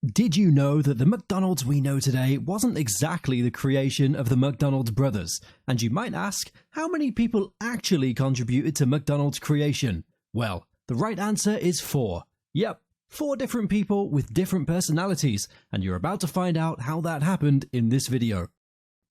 Did you know that the McDonald's we know today wasn't exactly the creation of the McDonald's brothers? And you might ask, how many people actually contributed to McDonald's creation? Well, the right answer is 4. Yep, 4 different people with different personalities, and you're about to find out how that happened in this video.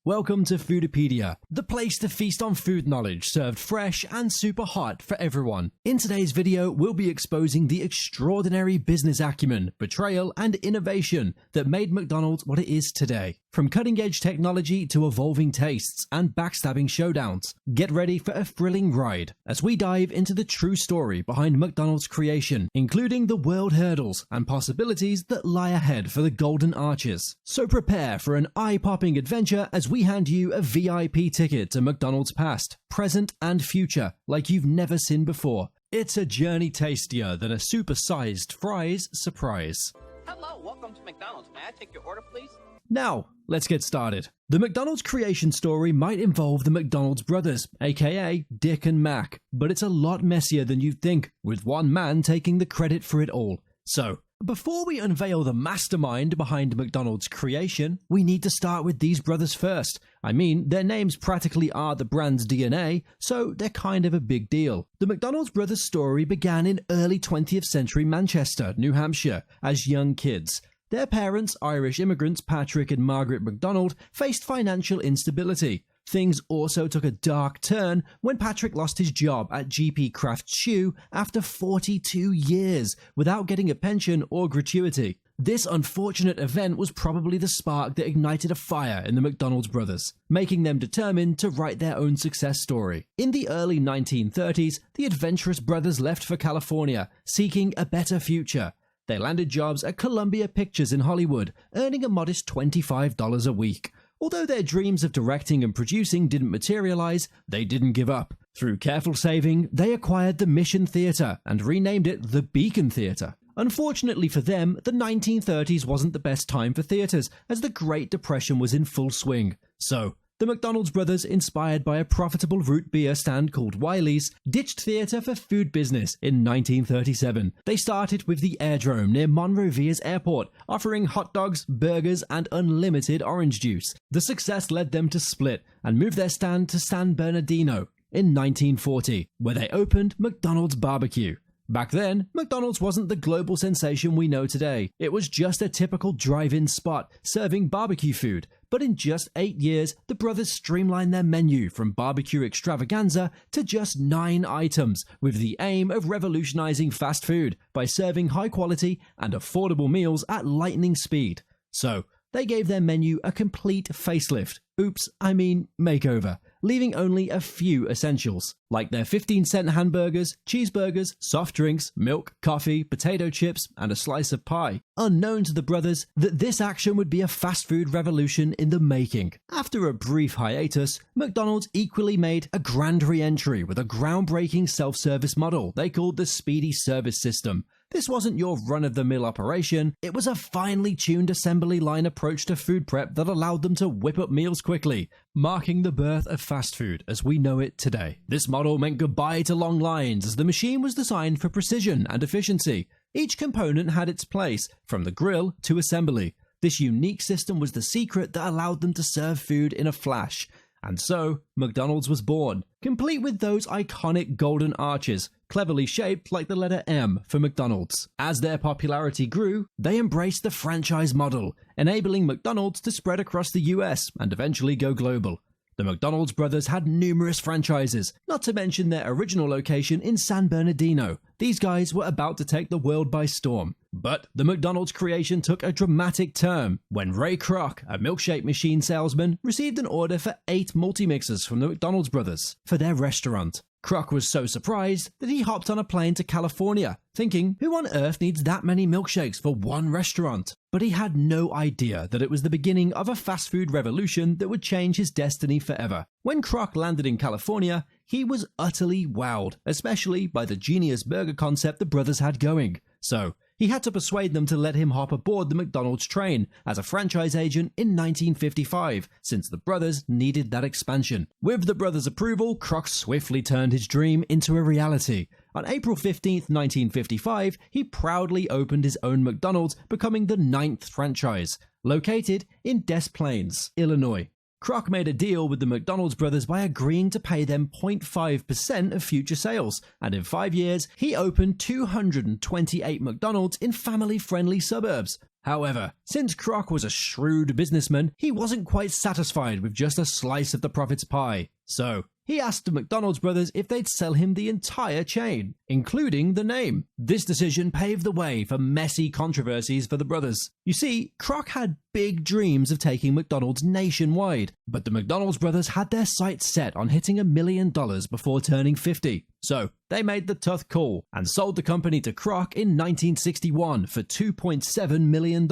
Welcome to Foodiepedia, the place to feast on food knowledge served fresh and super hot for everyone. In today's video, we'll be exposing the extraordinary business acumen, betrayal, and innovation that made McDonald's what it is today. From cutting-edge technology to evolving tastes and backstabbing showdowns, get ready for a thrilling ride as we dive into the true story behind McDonald's creation, including the world hurdles and possibilities that lie ahead for the Golden Arches. So prepare for an eye-popping adventure as we hand you a VIP ticket to McDonald's past, present, and future like you've never seen before. It's a journey tastier than a super-sized fries surprise. Hello, welcome to McDonald's. May I take your order, please? Now, let's get started. The McDonald's creation story might involve the McDonald's brothers, aka Dick and Mac, but it's a lot messier than you'd think, with one man taking the credit for it all. So, before we unveil the mastermind behind McDonald's creation, we need to start with these brothers first. I mean, their names practically are the brand's DNA, so they're kind of a big deal. The McDonald's brothers' story began in early 20th century Manchester, New Hampshire, as young kids. Their parents, Irish immigrants Patrick and Margaret McDonald, faced financial instability. Things also took a dark turn when Patrick lost his job at GP Kraft's Shoe after 42 years without getting a pension or gratuity. This unfortunate event was probably the spark that ignited a fire in the McDonald's brothers, making them determined to write their own success story. In the early 1930s, the adventurous brothers left for California, seeking a better future. They landed jobs at Columbia Pictures in Hollywood, earning a modest $25 a week. Although their dreams of directing and producing didn't materialize, they didn't give up. Through careful saving, they acquired the Mission Theater and renamed it the Beacon Theater. Unfortunately for them, the 1930s wasn't the best time for theaters, as the Great Depression was in full swing. So, the McDonald's brothers, inspired by a profitable root beer stand called Wiley's, ditched theater for food business in 1937. They started with the Airdrome near Monrovia's airport, offering hot dogs, burgers, and unlimited orange juice. The success led them to split and move their stand to San Bernardino in 1940, where they opened McDonald's Barbecue. Back then, McDonald's wasn't the global sensation we know today. It was just a typical drive-in spot serving barbecue food. But in just 8 years, the brothers streamlined their menu from barbecue extravaganza to just 9 items, with the aim of revolutionizing fast food by serving high-quality and affordable meals at lightning speed. So, they gave their menu a complete facelift. Makeover, leaving only a few essentials, like their 15-cent hamburgers, cheeseburgers, soft drinks, milk, coffee, potato chips, and a slice of pie. Unknown to the brothers that this action would be a fast food revolution in the making. After a brief hiatus, McDonald's equally made a grand re-entry with a groundbreaking self-service model they called the Speedy Service System. This wasn't your run-of-the-mill operation, it was a finely tuned assembly line approach to food prep that allowed them to whip up meals quickly, marking the birth of fast food as we know it today. This model meant goodbye to long lines, as the machine was designed for precision and efficiency. Each component had its place, from the grill to assembly. This unique system was the secret that allowed them to serve food in a flash. And so, McDonald's was born, complete with those iconic golden arches, cleverly shaped like the letter M for McDonald's. As their popularity grew, they embraced the franchise model, enabling McDonald's to spread across the US and eventually go global. The McDonald's brothers had numerous franchises, not to mention their original location in San Bernardino. These guys were about to take the world by storm. But the McDonald's creation took a dramatic turn when Ray Kroc, a milkshake machine salesman, received an order for 8 multi-mixers from the McDonald's brothers for their restaurant. Kroc was so surprised that he hopped on a plane to California, thinking, who on earth needs that many milkshakes for one restaurant? But he had no idea that it was the beginning of a fast food revolution that would change his destiny forever. When Kroc landed in California, he was utterly wowed, especially by the genius burger concept the brothers had going. So, He had to persuade them to let him hop aboard the McDonald's train as a franchise agent in 1955, since the brothers needed that expansion. With the brothers' approval, Kroc swiftly turned his dream into a reality. On April 15, 1955, he proudly opened his own McDonald's, becoming the 9th franchise, located in Des Plaines, Illinois. Kroc made a deal with the McDonald's brothers by agreeing to pay them 0.5% of future sales, and in 5 years, he opened 228 McDonald's in family-friendly suburbs. However, since Kroc was a shrewd businessman, he wasn't quite satisfied with just a slice of the profits pie. So, he asked the McDonald's brothers if they'd sell him the entire chain, including the name. This decision paved the way for messy controversies for the brothers. You see, Kroc had big dreams of taking McDonald's nationwide, but the McDonald's brothers had their sights set on hitting $1 million before turning 50. So, they made the tough call and sold the company to Kroc in 1961 for $2.7 million.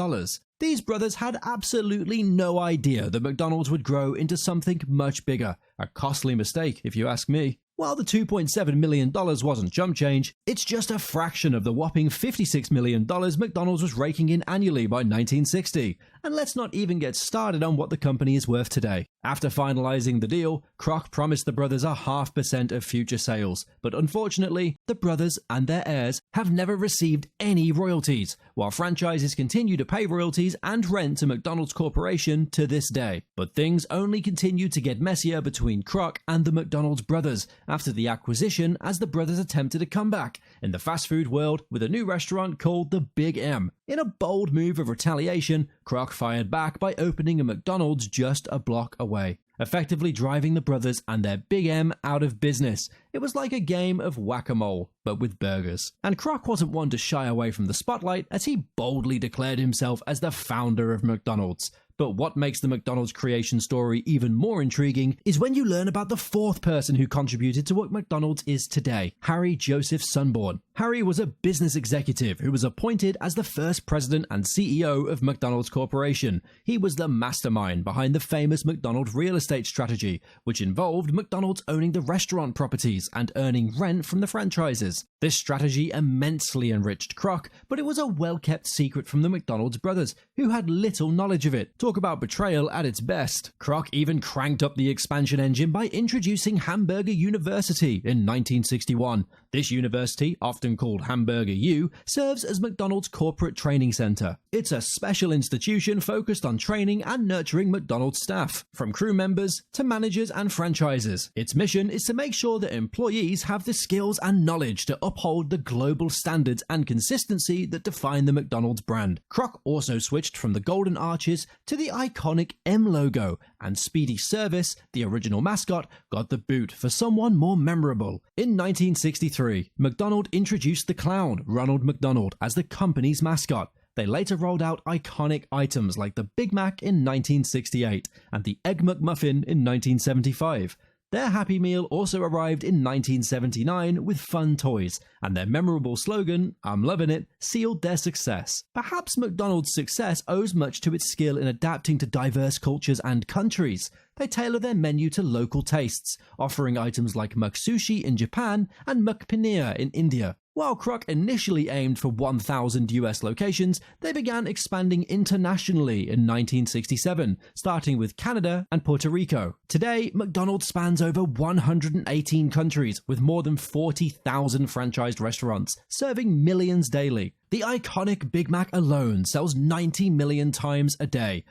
These brothers had absolutely no idea that McDonald's would grow into something much bigger. A costly mistake, if you ask me. While the $2.7 million wasn't chump change, it's just a fraction of the whopping $56 million McDonald's was raking in annually by 1960. And let's not even get started on what the company is worth today. After finalizing the deal, Kroc promised the brothers a 0.5% of future sales, but unfortunately, the brothers and their heirs have never received any royalties, while franchises continue to pay royalties and rent to McDonald's Corporation to this day. But things only continued to get messier between Kroc and the McDonald's brothers after the acquisition, as the brothers attempted a comeback in the fast food world with a new restaurant called the Big M. In a bold move of retaliation, Kroc fired back by opening a McDonald's just a block away, effectively driving the brothers and their Big M out of business. It was like a game of whack-a-mole, but with burgers. And Kroc wasn't one to shy away from the spotlight, as he boldly declared himself as the founder of McDonald's. But what makes the McDonald's creation story even more intriguing is when you learn about the 4th person who contributed to what McDonald's is today, Harry Joseph Sunborn. Harry was a business executive who was appointed as the first president and CEO of McDonald's Corporation. He was the mastermind behind the famous McDonald's real estate strategy, which involved McDonald's owning the restaurant properties and earning rent from the franchises. This strategy immensely enriched Kroc, but it was a well-kept secret from the McDonald's brothers, who had little knowledge of it. Talk about betrayal at its best. Kroc even cranked up the expansion engine by introducing Hamburger University in 1961. This university, often called Hamburger U, serves as McDonald's corporate training center. It's a special institution focused on training and nurturing McDonald's staff, from crew members to managers and franchises. Its mission is to make sure that employees have the skills and knowledge to uphold the global standards and consistency that define the McDonald's brand. Kroc also switched from the golden arches to the iconic M logo, and Speedy Service, the original mascot, got the boot for someone more memorable. In 1963, McDonald introduced the clown, Ronald McDonald, as the company's mascot. They later rolled out iconic items like the Big Mac in 1968 and the Egg McMuffin in 1975. Their Happy Meal also arrived in 1979 with fun toys, and their memorable slogan, "I'm loving it," sealed their success. Perhaps McDonald's success owes much to its skill in adapting to diverse cultures and countries. They tailor their menu to local tastes, offering items like McSushi in Japan and McPaneer in India. While Kroc initially aimed for 1,000 US locations, they began expanding internationally in 1967, starting with Canada and Puerto Rico. Today, McDonald's spans over 118 countries with more than 40,000 franchised restaurants, serving millions daily. The iconic Big Mac alone sells 90 million times a day,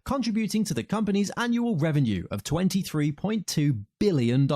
contributing to the company's annual revenue of $23.2 billion.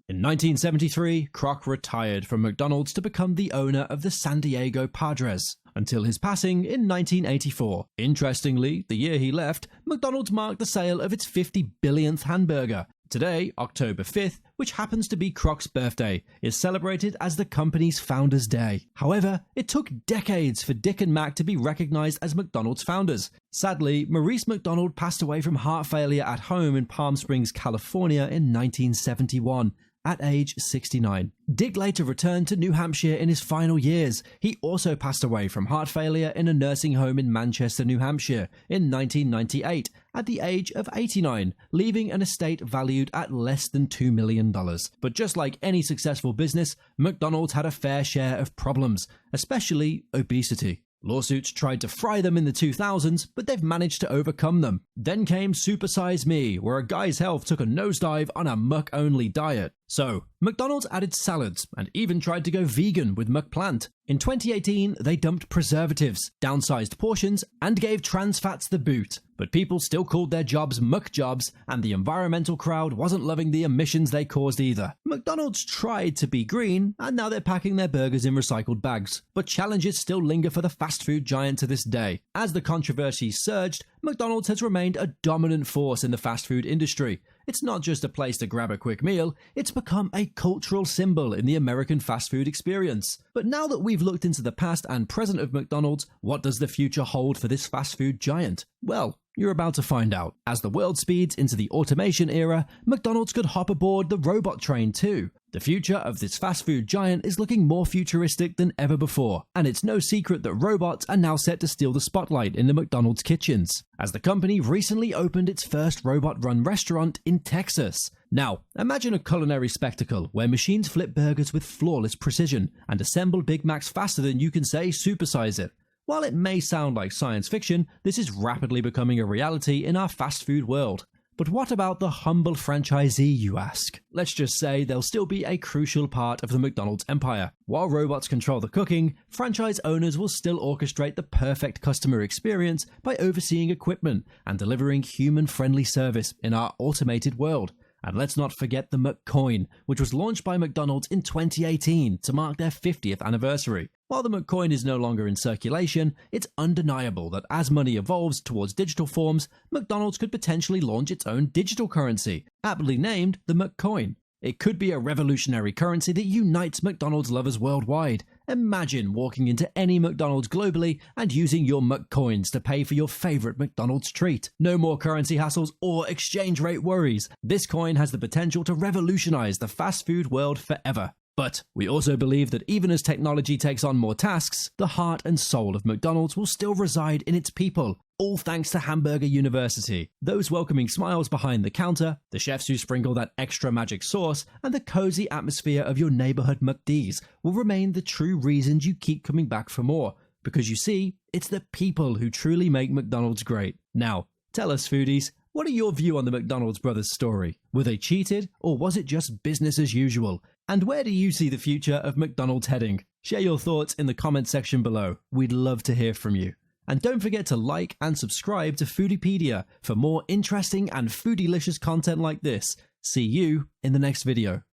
In 1973, Kroc retired from McDonald's to become the owner of the San Diego Padres, until his passing in 1984. Interestingly, the year he left, McDonald's marked the sale of its 50 billionth hamburger. Today, October 5th, which happens to be Kroc's birthday, is celebrated as the company's Founders' Day. However, it took decades for Dick and Mac to be recognized as McDonald's founders. Sadly, Maurice McDonald passed away from heart failure at home in Palm Springs, California in 1971. at age 69. Dick later returned to New Hampshire in his final years. He also passed away from heart failure in a nursing home in Manchester, New Hampshire in 1998 at the age of 89, leaving an estate valued at less than $2 million. But just like any successful business, McDonald's had a fair share of problems, especially obesity. Lawsuits tried to fry them in the 2000s, but they've managed to overcome them. Then came Super Size Me, where a guy's health took a nosedive on a muck-only diet. So, McDonald's added salads and even tried to go vegan with McPlant. In 2018, they dumped preservatives, downsized portions, and gave trans fats the boot. But people still called their jobs McJobs, and the environmental crowd wasn't loving the emissions they caused either. McDonald's tried to be green, and now they're packing their burgers in recycled bags. But challenges still linger for the fast food giant to this day. As the controversy surged, McDonald's has remained a dominant force in the fast food industry. It's not just a place to grab a quick meal, it's become a cultural symbol in the American fast food experience. But now that we've looked into the past and present of McDonald's, what does the future hold for this fast food giant? Well, you're about to find out. As the world speeds into the automation era, McDonald's could hop aboard the robot train too. The future of this fast food giant is looking more futuristic than ever before, and it's no secret that robots are now set to steal the spotlight in the McDonald's kitchens, as the company recently opened its first robot-run restaurant in Texas. Now, imagine a culinary spectacle where machines flip burgers with flawless precision and assemble Big Macs faster than you can say supersize it. While it may sound like science fiction, this is rapidly becoming a reality in our fast food world. But what about the humble franchisee, you ask? Let's just say they'll still be a crucial part of the McDonald's empire. While robots control the cooking, franchise owners will still orchestrate the perfect customer experience by overseeing equipment and delivering human-friendly service in our automated world. And let's not forget the McCoin, which was launched by McDonald's in 2018 to mark their 50th anniversary. While the McCoin is no longer in circulation, it's undeniable that as money evolves towards digital forms, McDonald's could potentially launch its own digital currency, aptly named the McCoin. It could be a revolutionary currency that unites McDonald's lovers worldwide. Imagine walking into any McDonald's globally and using your McCoins to pay for your favorite McDonald's treat. No more currency hassles or exchange rate worries. This coin has the potential to revolutionize the fast food world forever. But we also believe that even as technology takes on more tasks, the heart and soul of McDonald's will still reside in its people, all thanks to Hamburger University. Those welcoming smiles behind the counter, the chefs who sprinkle that extra magic sauce, and the cozy atmosphere of your neighborhood McD's will remain the true reasons you keep coming back for more. Because you see, it's the people who truly make McDonald's great. Now, tell us, foodies, what are your views on the McDonald's brothers story? Were they cheated, or was it just business as usual? And where do you see the future of McDonald's heading? Share your thoughts in the comment section below. We'd love to hear from you. And don't forget to like and subscribe to Foodiepedia for more interesting and foodie-licious content like this. See you in the next video.